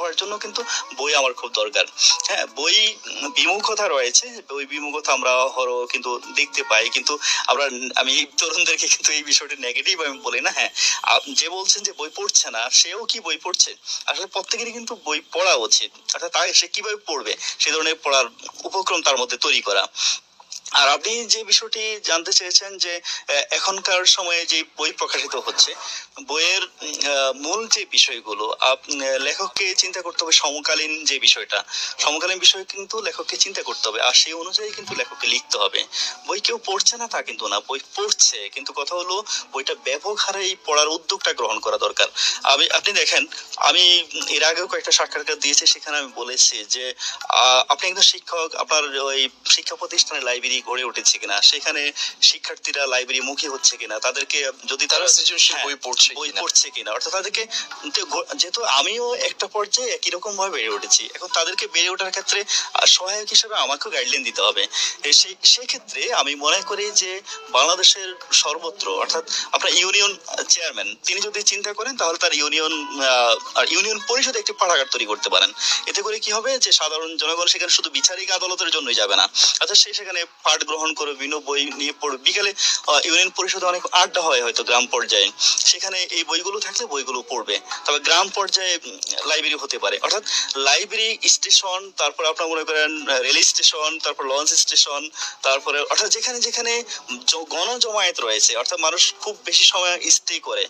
হওয়ার জন্য কিন্তু বই আমার খুব দরকার। হ্যাঁ, বই বিমুখতা রয়েছে, ওই বিমুখতা আমরা কিন্তু দেখতে পাই, কিন্তু আমি তরুণদেরকে কিন্তু এই বিষয়টি নেগেটিভ আমি বলি না। হ্যাঁ, যে বলছেন যে বই পড়ছে না, সেও কি বই পড়ছে? আসলে প্রত্যেকেরই কিন্তু বই পড়া উচিত, অর্থাৎ সে কিভাবে পড়বে সে ধরনের পড়ার উপক্রম তার মধ্যে তৈরি করা। আর আপনি যে বিষয়টি জানতে চেয়েছেন যে এখনকার সময়ে যে বই প্রকাশিত হচ্ছে, বইয়ের মূল যে বিষয়গুলো লেখককে চিন্তা করতে হবে, সমকালীন যে বিষয়টা, সমকালীন বিষয় কিন্তু লেখককে চিন্তা করতে হবে, আর সেই অনুযায়ী কিন্তু লেখককে লিখতে হবে। বই কেউ পড়ছে না তা কিন্তু না, বই পড়ছে, কিন্তু কথা হলো বইটা ব্যাপক হারে এই পড়ার উদ্যোগটা গ্রহণ করা দরকার। আপনি দেখেন, আমি এর আগেও কয়েকটা সাক্ষাৎকার দিয়েছি, সেখানে আমি বলেছি যে আপনি একজন শিক্ষক, আপনার ওই শিক্ষা প্রতিষ্ঠানে লাইব্রেরি গড়ে উঠেছে কিনা, সেখানে শিক্ষার্থীরা লাইব্রেরি মুখী হচ্ছে কিনা, তাদেরকে যদি তারা সৃজনশীল বই পড়ছে কিনা, অর্থাৎ তাদেরকে, যেহেতু আমিও একটা পর্যায়ে একই রকম ভাবে বেড়ে উঠেছি, এখন তাদেরকে বেড়ে ওঠার ক্ষেত্রে সহায়ক হিসেবে আমাকেও গাইডলাইন দিতে হবে। সেক্ষেত্রে আমি মনে করি যে বাংলাদেশের সর্বত্র, অর্থাৎ আপনার ইউনিয়ন চেয়ারম্যান তিনি যদি চিন্তা করেন, তাহলে তার ইউনিয়ন পরিষদে একটি পাঠাগার তৈরি করতে পারেন। এতে করে কি হবে যে সাধারণ জনগণ সেখানে শুধু বিচারিক আদালতের জন্যই যাবে না, আচ্ছা সে সেখানে পাঠ গ্রহণ করে বিভিন্ন বই নিয়ে পড়বে। বিকালে ইউনিয়ন পরিষদে অনেক আড্ডা হয় হয়তো গ্রাম পর্যায়ে, সেখানে এই বইগুলো থাকলে বইগুলো পড়বে। তবে গ্রাম পর্যায়ে লাইব্রেরি হতে পারে, অর্থাৎ লাইব্রেরি স্টেশন, তারপর আপনার মনে করেন রেল স্টেশন, তারপর লঞ্চ স্টেশন, তারপরে অর্থাৎ যেখানে যেখানে গণজমায়েত রয়েছে, অর্থাৎ মানুষ খুব বেশি সময় স্টে করে,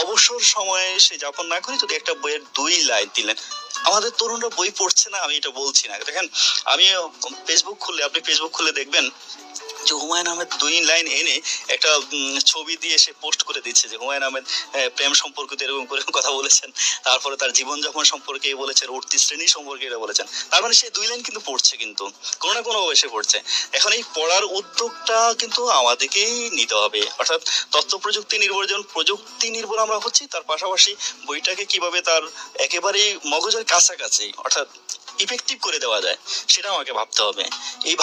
অবসর সময়ে সে যাপন না করে যদি একটা বইয়ের 2 লাইন দিলেন। আমাদের তরুণরা বই পড়ছে না আমি এটা বলছি না, দেখেন আমি আপনি ফেসবুক খুলে দেখবেন যে হুমায়ুন আহমেদ 2 লাইন এনে একটা ছবি দিয়ে সে পোস্ট করে দিচ্ছে যে হুমায়ুন আহমেদ প্রেম সম্পর্কিত এরকম করে কথা বলেছেন, তারপরে তার জীবনযাপন সম্পর্কে বলেছেন, উঠতি শ্রেণী সম্পর্কে এটা বলেছেন। তার মানে সে 2 লাইন কিন্তু পড়ছে, কিন্তু কোনো না কোনো ভাবে সে পড়ছে। এখন এই পড়ার উদ্যোগটা কিন্তু আমাদেরকেই নিতে হবে, অর্থাৎ তথ্য প্রযুক্তি নির্ভর আমরা হচ্ছি, তার পাশাপাশি বইটাকে কিভাবে তার একেবারেই মগজের কাছাকাছি, অর্থাৎ ইফেক্টিভ করে দেওয়া যায়, সেটা আমাকে ভাবতে হবে। এই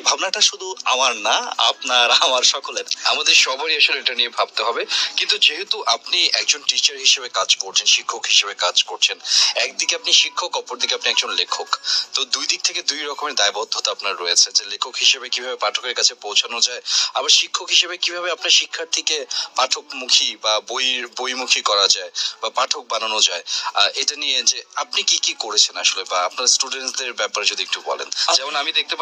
ভাবনাটা শুধু আমার না, আপনার আমার সকলের, আমাদের সবারই আসলে এটা নিয়ে ভাবতে হবে। কিন্তু যেহেতু আপনি একজন টিচার হিসেবে কাজ করছেন, শিক্ষক হিসেবে কাজ করছেন, একদিকে আপনি শিক্ষক, অপরদিকে আপনি একজন লেখক, তো দুই দিক থেকে দুই রকমের দায়বদ্ধতা আপনার রয়েছে, যে লেখক হিসেবে কিভাবে পাঠকের কাছে পৌঁছানো যায়, আবার শিক্ষক হিসেবে কিভাবে আপনার শিক্ষার্থীকে পাঠকমুখী বা বইমুখী করা যায় বা পাঠক বানানো যায়। এটা নিয়ে যে আপনি কি কি করেছেন আসলে, বা আপনার স্টুডেন্টসদের ব্যাপারে যদি একটু বলেন। যেমন আমি দেখতে